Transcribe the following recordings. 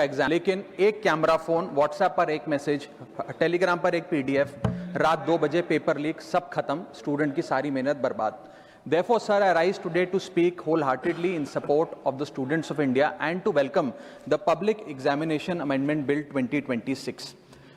Exam, लेकिन एक camera phone, WhatsApp पर एक मैसेज, टेलीग्राम पर एक पीडीएफ, रात 2 बजे पेपर लीक, सब खत्म, स्टूडेंट की सारी मेहनत बर्बाद। Therefore, sir, I rise today to speak wholeheartedly in support of the students of India and to welcome the Public Examination Amendment Bill 2026.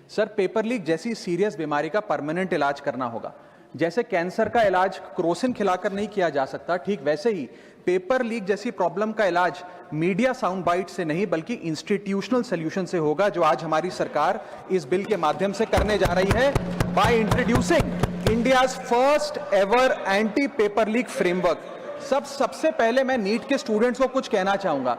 Sir, paper leak जैसी सीरियस बीमारी का परमानेंट इलाज करना होगा। जैसे कैंसर का इलाज क्रोसिन खिलाकर नहीं किया जा सकता, ठीक वैसे ही पेपर लीक जैसी प्रॉब्लम का इलाज मीडिया साउंड बाइट से नहीं बल्कि इंस्टीट्यूशनल सॉल्यूशन से होगा, जो आज हमारी सरकार इस बिल के माध्यम से करने जा रही है by introducing India's first ever anti paper leak framework. सबसे पहले मैं नीट के स्टूडेंट्स को कुछ कहना चाहूंगा।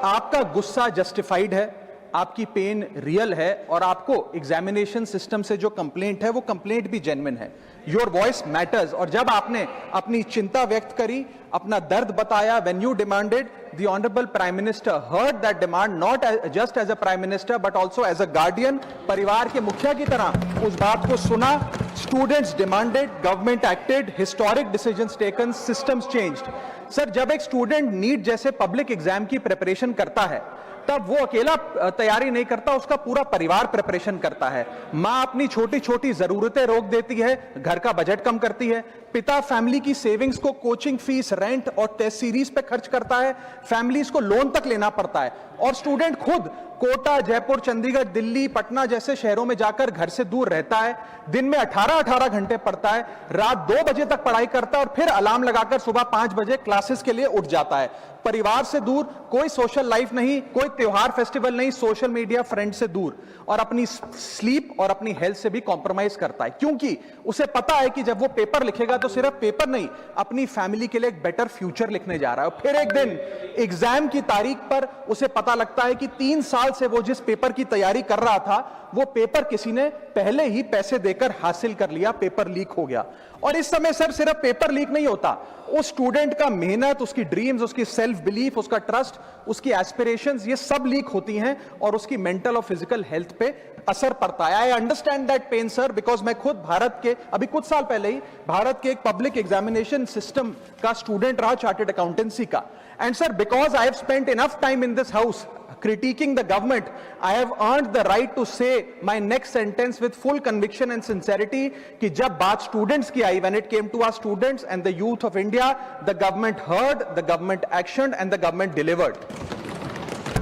आपका गुस्सा जस्टिफाइड है, आपकी पेन रियल है और आपको एग्जामिनेशन सिस्टम से जो कंप्लेंट है वो कंप्लेंट भी जेन्युइन है। Your voice matters. और जब आपने अपनी चिंता व्यक्त करी, अपना दर्द बताया, when you demanded, the honourable prime minister heard that demand, not just as a prime minister but also as a guardian, परिवार के मुखिया की तरह उस बात को सुना। Students demanded, government acted, historic decisions taken, systems changed. Sir, जब एक स्टूडेंट नीट जैसे पब्लिक एग्जाम की प्रिपरेशन करता है तब वो अकेला तैयारी नहीं करता, उसका पूरा परिवार प्रिपरेशन करता है। मां अपनी छोटी छोटी जरूरतें रोक देती है, घर का बजट कम करती है, पिता फैमिली की सेविंग्स को कोचिंग फीस, रेंट और टेस्ट सीरीज पे खर्च करता है, फैमिलीज को लोन तक लेना पड़ता है और स्टूडेंट खुद कोटा, जयपुर, चंडीगढ़, दिल्ली, पटना जैसे शहरों में जाकर घर से दूर रहता है, दिन में 18-18 घंटे पढ़ता है, रात 2 बजे तक पढ़ाई करता है और फिर अलार्म लगाकर सुबह 5 बजे क्लासेस के लिए उठ जाता है। परिवार से दूर, कोई सोशल लाइफ नहीं, कोई त्योहार फेस्टिवल नहीं, सोशल मीडिया, फ्रेंड से दूर, और अपनी स्लीप और अपनी हेल्थ से भी कॉम्प्रोमाइज करता है, क्योंकि उसे पता है कि जब वो पेपर लिखेगा तो सिर्फ पेपर नहीं, अपनी फैमिली के लिए एक बेटर फ्यूचर लिखने जा रहा है। फिर एक दिन एग्जाम की तारीख पर उसे पता लगता है कि 3 साल से वो जिस पेपर की तैयारी कर रहा था वो पेपर किसी ने पहले ही पैसे देकर हासिल कर लिया, पेपर लीक हो गया। और इस समय सर सिर्फ पेपर लीक नहीं होता, उस स्टूडेंट का मेहनत, उसकी ड्रीम्स, उसकी सेल्फ बिलीफ, उसका ट्रस्ट, उसकी एस्पिरेशंस, ये सब लीक होती हैं और उसकी मेंटल और फिजिकल हेल्थ पे असर पड़ता है। I understand that pain sir, because मैं खुद भारत के अभी कुछ साल पहले ही भारत के एक पब्लिक एग्जामिनेशन सिस्टम का स्टूडेंट रहा, चार्टर्ड अकाउंटेंसी का। And sir, because I have spent enough time in this house critiquing the government, I have earned the right to say my next sentence with full conviction and sincerity कि जब बात students की आई, when it came to our students and the youth of India, the government heard, the government actioned and the government delivered.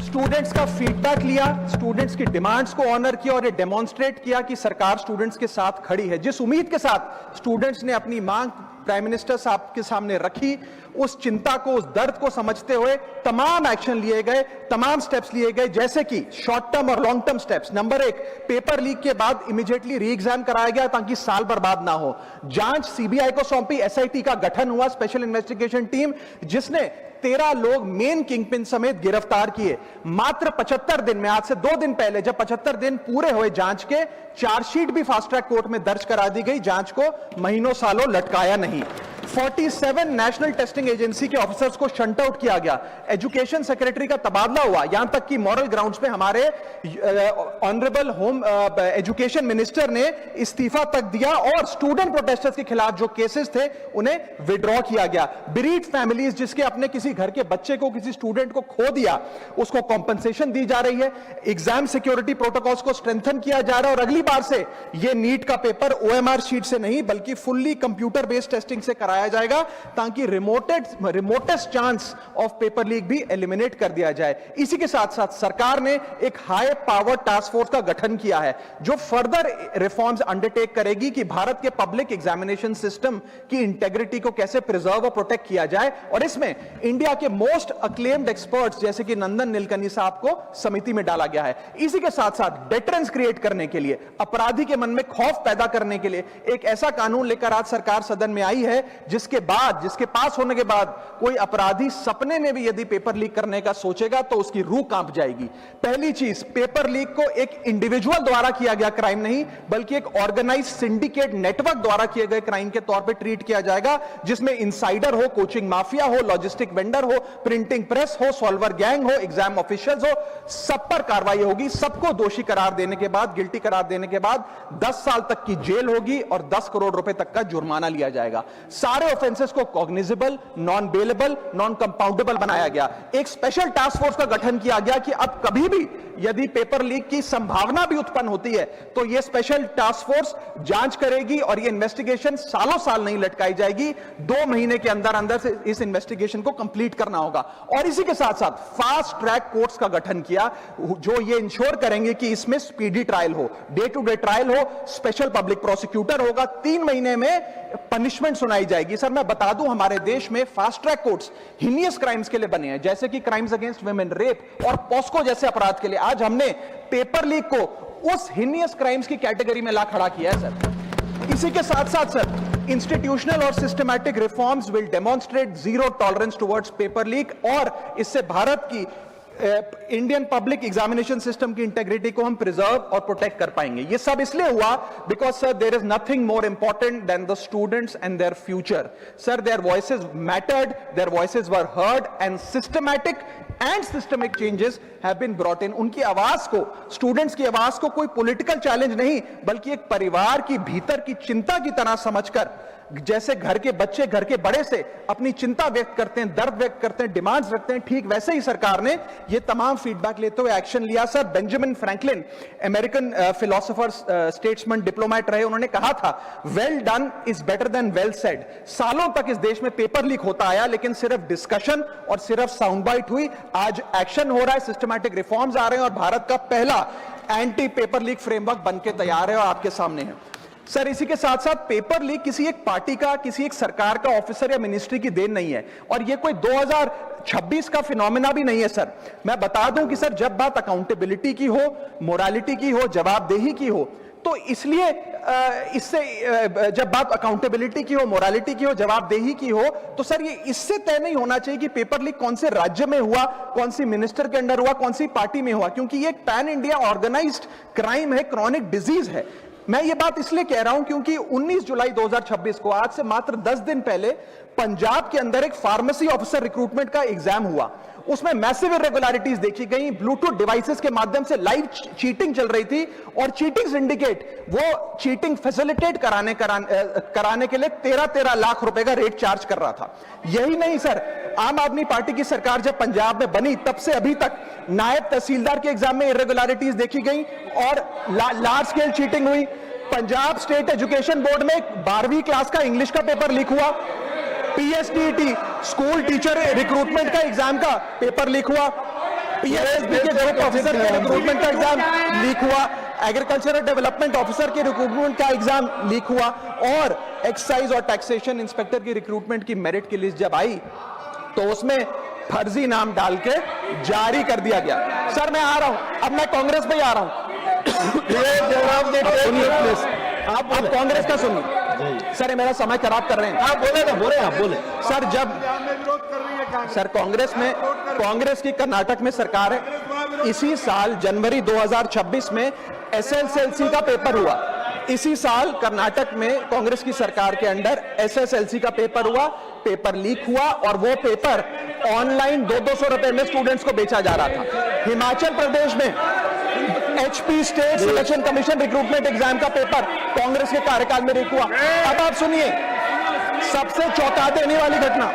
Students का feedback लिया, students की demands को honour किया और ये डेमोन्स्ट्रेट किया कि सरकार स्टूडेंट्स के साथ खड़ी है। जिस उम्मीद के साथ स्टूडेंट्स ने अपनी मांग प्राइम मिनिस्टर साहब के सामने रखी, उस चिंता को, उस दर्द को समझते हुए तमाम एक्शन लिए गए, तमाम स्टेप्स लिए गए, जैसे कि शॉर्ट टर्म और long term steps. Number 1, paper leak के बाद इमीडिएटली री एग्जाम कराया गया ताकि साल बर्बाद ना हो। जांच सीबीआई को सौंपी, एसआईटी का गठन हुआ, स्पेशल इन्वेस्टिगेशन टीम, जिसने 13 लोग मेन किंगपिन समेत गिरफ्तार किए। मात्र 75 दिन में, आज से 2 दिन पहले जब 75 दिन पूरे हुए जांच के, चार्जशीट भी फास्ट ट्रैक कोर्ट में दर्ज करा दी गई, जांच को महीनों सालों लटकाया नहीं। 47 नेशनल टेस्टिंग एजेंसी के ऑफिसर्स को शंट आउट किया गया, एजुकेशन सेक्रेटरी का तबादला हुआ, यहां तक कि मॉरल ग्राउंड्स पे हमारे ऑनरेबल होम एजुकेशन मिनिस्टर ने इस्तीफा तक दिया और स्टूडेंट प्रोटेस्टर्स के खिलाफ जो केसेस थे उन्हें विड्रॉ किया गया। बेरीड फैमिलीज जिसके अपने किसी घर के बच्चे को, किसी स्टूडेंट को खो दिया, उसको कॉम्पनसेशन दी जा रही है। एग्जाम सिक्योरिटी प्रोटोकॉल्स को स्ट्रेंथन किया जा रहा है और अगली बार से यह नीट का पेपर ओएमआर शीट से नहीं बल्कि फुल्ली कंप्यूटर बेस्ड टेस्टिंग से कराया जाएगा ताकि remotest chance of paper leak भी एलिमिनेट कर दिया जाए। इसी के साथ साथ सरकार ने एक हाई पावर टास्क फोर्स का गठन किया है जो फर्दर रिफॉर्म्स अंडरटेक करेगी कि भारत के पब्लिक एग्जामिनेशन सिस्टम की इंटेग्रिटी को कैसे प्रिजर्व और प्रोटेक्ट किया जाए, और इसमें इंडिया के मोस्ट अक्लेम्ड एक्सपर्ट्स जैसे कि नंदन नीलकनी साहब को समिति में डाला गया है। इसी के साथ साथ डेटरेंस क्रिएट करने के लिए, अपराधी के मन में खौफ पैदा करने के लिए एक ऐसा कानून लेकर आज सरकार सदन में आई है जिसके पास होने के बाद कोई अपराधी सपने में भी यदि पेपर लीक करने का सोचेगा तो उसकी रूह कांप जाएगी। पहली चीज, पेपर लीक को एक इंडिविजुअल द्वारा किया गया क्राइम नहीं बल्कि एक ऑर्गेनाइज्ड सिंडिकेट नेटवर्क द्वारा किए गए क्राइम के तौर पे ट्रीट किया जाएगा, जिसमें इनसाइडर हो, कोचिंग माफिया हो, लॉजिस्टिक वेंडर हो, प्रिंटिंग प्रेस हो, सॉल्वर गैंग हो, एग्जाम ऑफिशियल्स हो, सब पर कार्रवाई होगी। सबको दोषी करार देने के बाद, गिल्टी करार देने के बाद 10 साल तक की जेल होगी और 10 करोड़ रुपए तक का जुर्माना लिया जाएगा। साथ सारे ऑफेंसेस को cognizable, non bailable, non compoundable बनाया गया। एक स्पेशल टास्क फोर्स का गठन किया गया कि अब कभी भी यदि पेपर लीक की संभावना भी उत्पन्न होती है तो यह स्पेशल टास्क फोर्स जांच करेगी और यह इन्वेस्टिगेशन सालों साल नहीं लटकाई जाएगी, 2 महीने के अंदर अंदर से इस इन्वेस्टिगेशन को कंप्लीट करना होगा। और इसी के साथ साथ फास्ट ट्रैक कोर्ट्स का गठन किया जो ये इंश्योर करेंगे कि इसमें स्पीडी ट्रायल हो, डे टू डे ट्रायल हो, स्पेशल पब्लिक प्रोसिक्यूटर होगा, 3 महीने में पनिशमेंट सुनाई जाएगी। सर मैं बता दूं, हमारे देश में fast track courts heinous crimes के लिए बने हैं, जैसे कि क्राइम्स अगेंस्ट वुमेन, रेप और पॉस्को जैसे अपराध के लिए। आज हमने पेपर लीक को उस हीनियस क्राइम्स की कैटेगरी में ला खड़ा किया है सर। इसी के साथ साथ सर इंस्टीट्यूशनल और systematic reforms will demonstrate zero tolerance towards paper leak, और इससे भारत की इंडियन पब्लिक एग्जामिनेशन सिस्टम की इंटेग्रिटी को हम प्रिजर्व और प्रोटेक्ट कर पाएंगे। ये सब इसलिए हुआ because sir there is nothing more important than the students and their future. Sir their voices mattered, their voices were heard and systematic and systemic changes have been brought in. उनकी आवाज को, students की आवाज को कोई political challenge नहीं बल्कि एक परिवार की भीतर की चिंता की तरह समझकर, जैसे घर के बच्चे घर के बड़े से अपनी चिंता व्यक्त करते हैं, दर्द व्यक्त करते हैं, डिमांड्स रखते हैं, ठीक वैसे ही सरकार ने ये तमाम फीडबैक लेते हुए एक्शन लिया। Sir Benjamin Franklin American philosopher, statesman, diplomat रहे, उन्होंने कहा था well done is better than well said. सालों तक इस देश में पेपर लीक होता आया लेकिन सिर्फ डिस्कशन और सिर्फ साउंड बाइट हुई। आज एक्शन हो रहा है, सिस्टमैटिक रिफॉर्म्स आ रहे हैं और भारत का पहला एंटी पेपर लीक फ्रेमवर्क बनके तैयार है और आपके सामने है। सर इसी के साथ साथ पेपर लीक किसी एक पार्टी का, किसी एक सरकार का ऑफिसर या मिनिस्ट्री की देन नहीं है और ये कोई 2026 का फिनोमेना भी नहीं है। सर मैं बता दूं कि सर जब बात अकाउंटेबिलिटी की हो, मोरालिटी की हो, जवाबदेही की हो, तो इसलिए इससे जब बात अकाउंटेबिलिटी की हो, मोरालिटी की हो, जवाबदेही की हो, तो सर ये इससे तय नहीं होना चाहिए कि पेपर लीक कौन से राज्य में हुआ, कौन सी मिनिस्टर के अंडर हुआ, कौन सी पार्टी में हुआ, क्योंकि ये एक पैन इंडिया ऑर्गेनाइज्ड क्राइम है, क्रॉनिक डिजीज है। मैं ये बात इसलिए कह रहा हूं क्योंकि 19 जुलाई 2026 को, आज से मात्र 10 दिन पहले, पंजाब के अंदर एक फार्मेसी ऑफिसर रिक्रूटमेंट का एग्जाम हुआ। उसमें मैसिव इरेगुलरिटीज देखी गई, ब्लूटूथ डिवाइसेस के माध्यम से लाइव चीटिंग चल रही थी और चीटिंग सिंडिकेट वो चीटिंग फैसिलिटेट कराने के लिए 13 लाख रुपए का रेट चार्ज कर रहा था। यही नहीं सर, आम आदमी पार्टी की सरकार जब पंजाब में बनी तब से अभी तक नायब तहसीलदार के एग्जाम में इरेगुलरिटीज देखी गई और लार्ज स्केल चीटिंग हुई। पंजाब स्टेट एजुकेशन बोर्ड में 12वीं क्लास का इंग्लिश का पेपर लीक हुआ, पीएसटीईटी स्कूल टीचर रिक्रूटमेंट का एग्जाम का पेपर लीक हुआ, पीएसएसबी के ग्रुप ऑफिसर के रिक्रूटमेंट का एग्जाम लीक हुआ, एग्रीकल्चरल डेवलपमेंट ऑफिसर के रिक्रूटमेंट का एग्जाम लीक हुआ और एक्साइज और टैक्सेशन इंस्पेक्टर की रिक्रूटमेंट की मेरिट की लिस्ट जब आई तो उसमें फर्जी नाम डाल के जारी कर दिया गया। सर मैं आ रहा हूं, अब मैं कांग्रेस पे आ रहा हूं। आप कांग्रेस का सुनिए सर, ये मेरा समय खराब कर रहे हैं। आप बोले सर, जब सर कांग्रेस की कर्नाटक में सरकार है, इसी साल जनवरी 2026 में एसएसएलसी का पेपर हुआ। इसी साल कर्नाटक में कांग्रेस की सरकार के अंडर एसएसएलसी का पेपर हुआ, पेपर लीक हुआ और वो पेपर ऑनलाइन 200 रुपए में स्टूडेंट्स को बेचा जा रहा था। हिमाचल प्रदेश में HP state selection commission recruitment exam का पेपर कांग्रेस के कार्यकाल में लीक हुआ। अब आप सुनिए सबसे चौंका देने वाली घटना,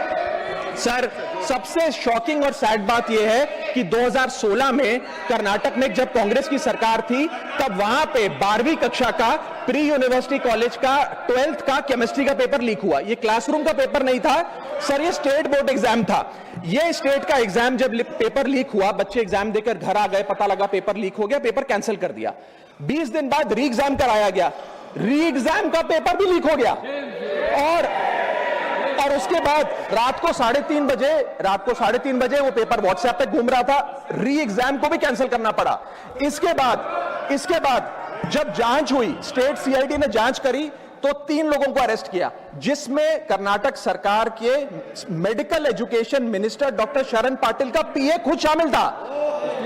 सर सबसे शॉकिंग और सैड बात यह है कि 2016 में कर्नाटक में जब कांग्रेस की सरकार थी तब वहां पे 12वीं कक्षा का प्री यूनिवर्सिटी कॉलेज का 12th का केमिस्ट्री का पेपर लीक हुआ। ये क्लासरूम का पेपर नहीं था सर, ये स्टेट बोर्ड एग्जाम था। ये स्टेट का एग्जाम जब पेपर लीक हुआ, बच्चे एग्जाम देकर घर आ गए, पता लगा पेपर लीक हो गया, पेपर कैंसिल कर दिया। 20 दिन बाद री एग्जाम कराया गया, री एग्जाम का पेपर भी लीक हो गया और उसके बाद रात को 3:30 बजे वो पेपर व्हाट्सएप पे घूम रहा था, री एग्जाम को भी कैंसिल करना पड़ा। इसके बाद जब जांच हुई, स्टेट सीआईडी ने जांच करी तो 3 लोगों को अरेस्ट किया, जिसमें कर्नाटक सरकार के मेडिकल एजुकेशन मिनिस्टर डॉक्टर शरण पाटिल का पीए खुद शामिल था।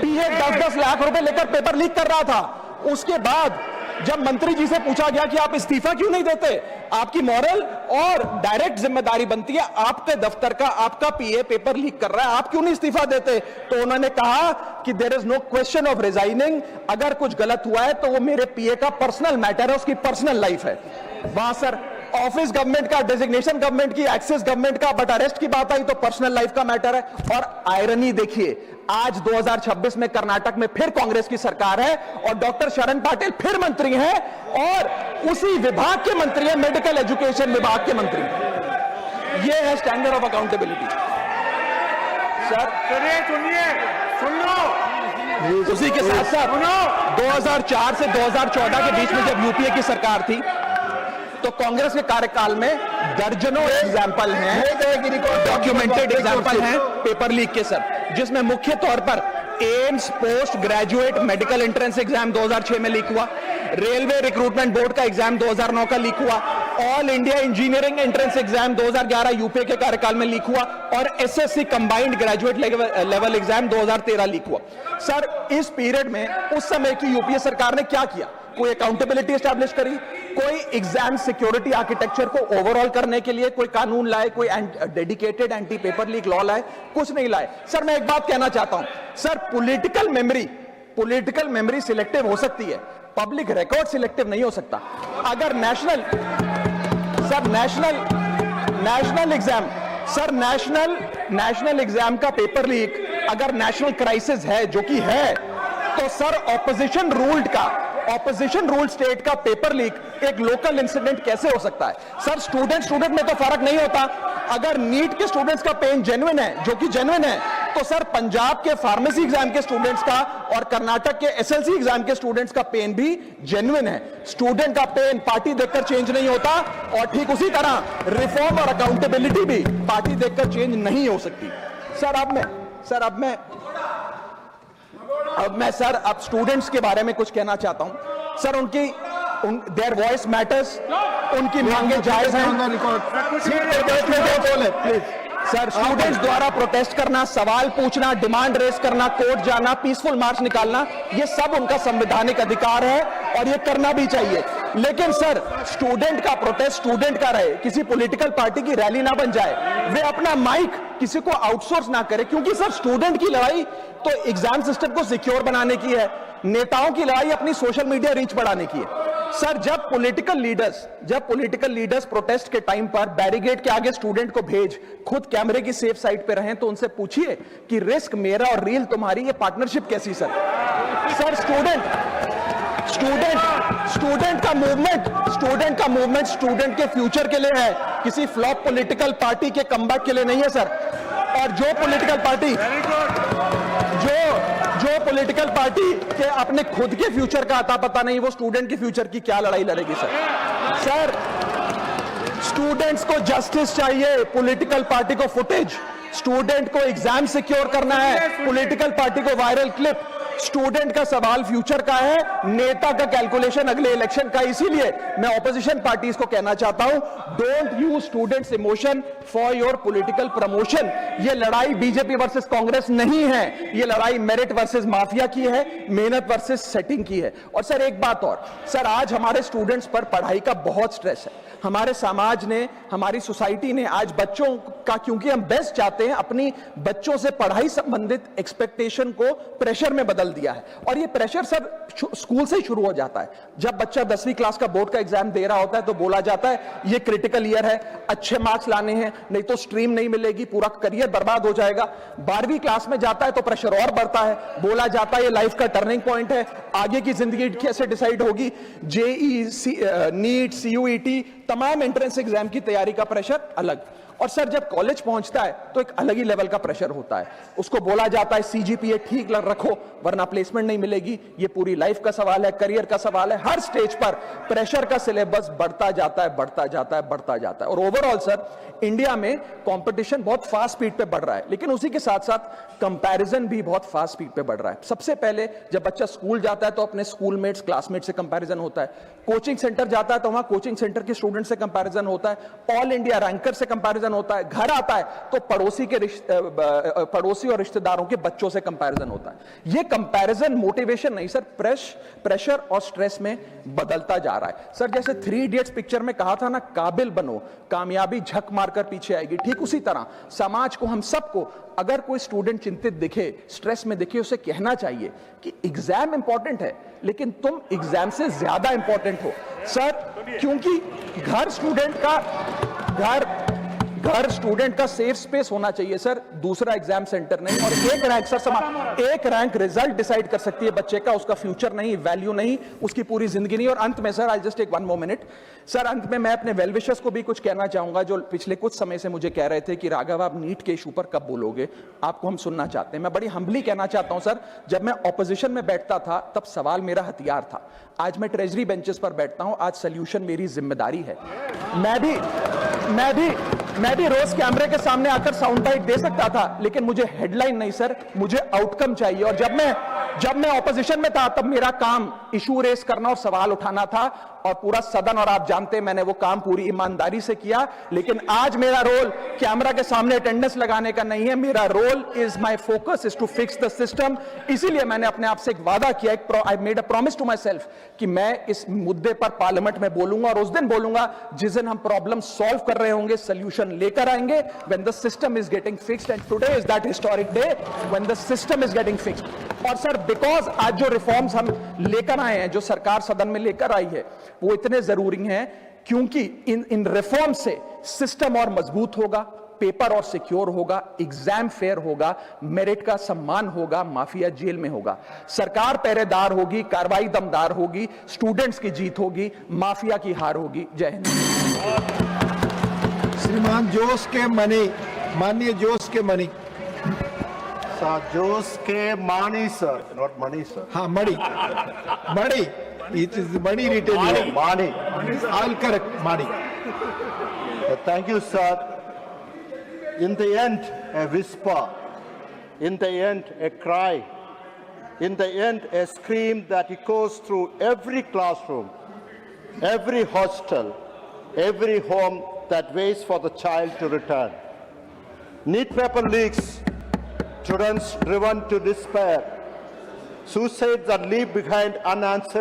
पीए 10-10 लाख रुपए लेकर पेपर लीक कर रहा था। उसके बाद जब मंत्री जी से पूछा गया कि आप इस्तीफा क्यों नहीं देते, आपकी मॉरल और डायरेक्ट जिम्मेदारी बनती है, आपके दफ्तर का आपका पीए पेपर लीक कर रहा है, आप क्यों नहीं इस्तीफा देते, तो उन्होंने कहा कि there is no question of resigning, अगर कुछ गलत हुआ है तो वो मेरे पीए का पर्सनल मैटर है, उसकी पर्सनल लाइफ है। वहां सर ऑफिस गवर्नमेंट का, डेजिग्नेशन गवर्नमेंट की, एक्सेस गवर्नमेंट का, बट अरेस्ट की बात आई तो पर्सनल लाइफ का मैटर है। और आयरनी देखिए, आज 2026 में कर्नाटक में फिर कांग्रेस की सरकार है और डॉक्टर शरण पाटिल फिर मंत्री हैं और उसी विभाग के मंत्री हैं, मेडिकल एजुकेशन विभाग के मंत्री। ये है स्टैंडर्ड ऑफ अकाउंटेबिलिटी। सर सुनिए, सुन लो। उसी के साथ साथ 2004 से 2014 के बीच में जब यूपीए की सरकार थी तो कांग्रेस के कार्यकाल में दर्जनों एग्जाम्पल हैं, डॉक्यूमेंटेड एग्जाम्पल हैं पेपर लीक के सर, जिसमें मुख्य तौर पर AIIMS post graduate medical entrance exam 2006 में लीक हुआ, रेलवे रिक्रूटमेंट बोर्ड का एग्जाम 2009 का लीक हुआ, all India engineering entrance exam 2011 UPA के कार्यकाल में लीक हुआ और SSC combined graduate level exam 2013 leak हुआ। सर इस पीरियड में उस समय की यूपीए सरकार ने क्या किया? कोई अकाउंटेबिलिटी एस्टैब्लिश करी, कोई एग्जाम सिक्योरिटी आर्किटेक्चर को ओवरऑल करने के लिए कोई कानून लाए, कोई dedicated anti paper leak law लाए? कुछ नहीं लाए। सर मैं एक बात कहना चाहता हूं, सर पॉलिटिकल मेमोरी सिलेक्टिव हो सकती है, पब्लिक रिकॉर्ड सिलेक्टिव नहीं हो सकता। अगर नेशनल एग्जाम का पेपर लीक अगर नेशनल क्राइसिस है, जो कि है, तो सर ऑपोजिशन रूल्ड स्टेट का पेपर लीक एक लोकल इंसिडेंट कैसे हो सकता है? सर स्टूडेंट में तो फर्क नहीं होता। अगर नीट के स्टूडेंट्स का पेन जेन्युइन है, जो कि जेन्युइन है, तो सर पंजाब के फार्मेसी एग्जाम के स्टूडेंट्स का और कर्नाटक के एसएलसी एग्जाम के स्टूडेंट्स का पेन भी जेन्युइन है। स्टूडेंट का पेन पार्टी देखकर चेंज नहीं होता और ठीक उसी तरह रिफॉर्म और अकाउंटेबिलिटी भी पार्टी देखकर चेंज नहीं हो सकती। अब स्टूडेंट्स के बारे में कुछ कहना चाहता हूं। सर देयर वॉइस मैटर्स, उनकी मांगे जायज हैं। सर स्टूडेंट्स द्वारा प्रोटेस्ट करना, सवाल पूछना, डिमांड रेस करना, कोर्ट जाना, पीसफुल मार्च निकालना, ये सब उनका संवैधानिक अधिकार है और ये करना भी चाहिए। लेकिन सर स्टूडेंट का प्रोटेस्ट स्टूडेंट का रहे, किसी पॉलिटिकल पार्टी की रैली ना बन जाए, वे अपना माइक किसी को आउटसोर्स ना करे, क्योंकि सर स्टूडेंट की लड़ाई तो एग्जाम सिस्टम को सिक्योर बनाने की है, नेताओं की लड़ाई अपनी सोशल मीडिया रीच बढ़ाने की है। सर जब पॉलिटिकल लीडर्स प्रोटेस्ट के टाइम पर बैरिकेड के आगे स्टूडेंट को भेज खुद कैमरे की सेफ साइड पे रहें, तो उनसे पूछिए कि रिस्क मेरा और रील तुम्हारी, ये पार्टनरशिप कैसी? सर स्टूडेंट का मूवमेंट स्टूडेंट के फ्यूचर के लिए है, किसी फ्लॉप पॉलिटिकल पार्टी के कमबैक के लिए नहीं है सर। और जो पॉलिटिकल पार्टी के अपने खुद के फ्यूचर का आता पता नहीं, वो स्टूडेंट के फ्यूचर की क्या लड़ाई लड़ेगी? सर स्टूडेंट्स को जस्टिस चाहिए, पॉलिटिकल पार्टी को फुटेज। स्टूडेंट को एग्जाम सिक्योर करना है, पॉलिटिकल पार्टी को वायरल क्लिप। स्टूडेंट का सवाल फ्यूचर का है, नेता का कैलकुलेशन अगले इलेक्शन का। इसीलिए मैं ऑपोजिशन पार्टीज को कहना चाहता हूं, don't use students emotion for your political promotion. ये लड़ाई बीजेपी वर्सेस कांग्रेस नहीं है, ये लड़ाई मेरिट वर्सेस माफिया की है, मेहनत वर्सेस सेटिंग की है। और सर एक बात और, सर आज हमारे स्टूडेंट्स पर पढ़ाई का बहुत स्ट्रेस है। हमारे समाज ने, हमारी सोसाइटी ने आज बच्चों का, क्योंकि हम बेस्ट चाहते हैं, अपनी बच्चों से पढ़ाई संबंधित एक्सपेक्टेशन को प्रेशर में बदल दिया है। और ये प्रेशर सर स्कूल से ही शुरू हो जाता है। जब बच्चा 10वीं क्लास का बोर्ड का एग्जाम दे रहा होता है तो बोला जाता है ये क्रिटिकल ईयर है, अच्छे मार्क्स लाने हैं, नहीं तो स्ट्रीम नहीं मिलेगी, पूरा करियर बर्बाद हो जाएगा। 12वीं क्लास में जाता है तो प्रेशर और बढ़ता है, बोला जाता है ये लाइफ का टर्निंग पॉइंट है, आगे की जिंदगी कैसे डिसाइड होगी। जेई, नीट, सीयूईटी, तमाम एंट्रेंस एग्जाम की तैयारी का प्रेशर अलग। और सर जब कॉलेज पहुंचता है तो एक अलग ही लेवल का प्रेशर होता है। उसको बोला जाता है सीजीपीए ठीक रखो वरना प्लेसमेंट नहीं मिलेगी। ये पूरी लाइफ का सवाल है, करियर का सवाल है। हर स्टेज पर प्रेशर का सिलेबस बढ़ता जाता है। और ओवरऑल सर इंडिया में कंपटीशन बहुत फास्ट स्पीड पे बढ़ रहा है, लेकिन उसी के साथ साथ कंपैरिजन भी बहुत फास्ट स्पीड पे बढ़ रहा है। सबसे पहले जब बच्चा स्कूल जाता है तो अपने स्कूलमेट्स, क्लासमेट से कंपैरिजन होता है। कोचिंग सेंटर जाता है तो वहां कोचिंग सेंटर के स्टूडेंट से कंपैरिजन होता है। ऑल इंडिया रैंकर से कंपैरिजन कंपैरिजन होता है, घर आता है तो पड़ोसी और रिश्तेदारों के बच्चों से कंपैरिजन होता है। ये कंपैरिजन मोटिवेशन नहीं सर, प्रेशर और स्ट्रेस में बदलता जा रहा है। सर जैसे 3 इडियट्स पिक्चर में कहा था ना, काबिल बनो, कामयाबी झक मारकर पीछे आएगी, ठीक उसी तरह समाज को, हम सबको, अगर कोई स्टूडेंट चिंतित दिखे, स्ट्रेस में दिखे, उसे कहना चाहिए कि एग्जाम इंपॉर्टेंट है लेकिन तुम एग्जाम से ज्यादा इंपॉर्टेंट हो सर, क्योंकि घर स्टूडेंट का सेफ स्पेस होना चाहिए सर, दूसरा एग्जाम सेंटर नहीं। और एक रैंक रिजल्ट डिसाइड कर सकती है बच्चे का, उसका फ्यूचर नहीं, वैल्यू नहीं, उसकी पूरी जिंदगी नहीं। और अंत में sir, I just take 1 more minute sir, अंत में मैं अपने वेल विशर्स को भी कुछ कहना चाहूंगा, जो पिछले कुछ समय से मुझे कह रहे थे कि राघव आप नीट के इशू पर कब बोलोगे, आपको हम सुनना चाहते हैं। मैं बड़ी हम्बली कहना चाहता हूं सर, जब मैं ऑपोजिशन में बैठता था तब सवाल मेरा हथियार था, आज मैं ट्रेजरी बेंचेस पर बैठता हूं, आज सोल्यूशन मेरी जिम्मेदारी है। मैं भी रोज कैमरे के सामने आकर साउंड बाइट दे सकता था, लेकिन मुझे हेडलाइन नहीं सर, मुझे आउटकम चाहिए। और जब मैं ऑपोजिशन में था तब मेरा काम इशू रेस करना और सवाल उठाना था, और पूरा सदन और आप जानते हैं मैंने वो काम पूरी ईमानदारी से किया। लेकिन आज मेरा रोल कैमरा के सामने अटेंडेंस लगाने का नहीं है, मेरा role is, my focus is to fix the system. इसीलिए मैंने अपने आप से एक वादा किया, I made a promise to myself कि मैं इस मुद्दे पर पार्लियामेंट में बोलूंगा, और उस दिन बोलूंगा जिस दिन हम प्रॉब्लम सॉल्व कर रहे होंगे, सोल्यूशन लेकर आएंगे, when the system is getting fixed, and today is that historic day when the system is getting fixed। और सर बिकॉज आज जो रिफॉर्म्स हम लेकर आए हैं, जो सरकार सदन में लेकर आई है, वो इतने जरूरी हैं क्योंकि इन रिफॉर्म से सिस्टम और मजबूत होगा, पेपर और सिक्योर होगा, एग्जाम फेयर होगा, मेरिट का सम्मान होगा, माफिया जेल में होगा, सरकार पहरेदार होगी, कार्रवाई दमदार होगी, स्टूडेंट्स की जीत होगी, माफिया की हार होगी। जय हिंद। श्रीमान जोश के मनी, माननीय जोश के money. Sir, Jose K. Mani, sir, not money, sir. हाँ मणि, it is Mani written here. Mani. I'll correct Mani. Thank you, sir. In the end, a whisper. In the end, a cry. In the end, a scream that echoes through every classroom, every hostel, every home that waits for the child to return. Neat paper leaks, students driven to despair, suicides that leave behind unanswered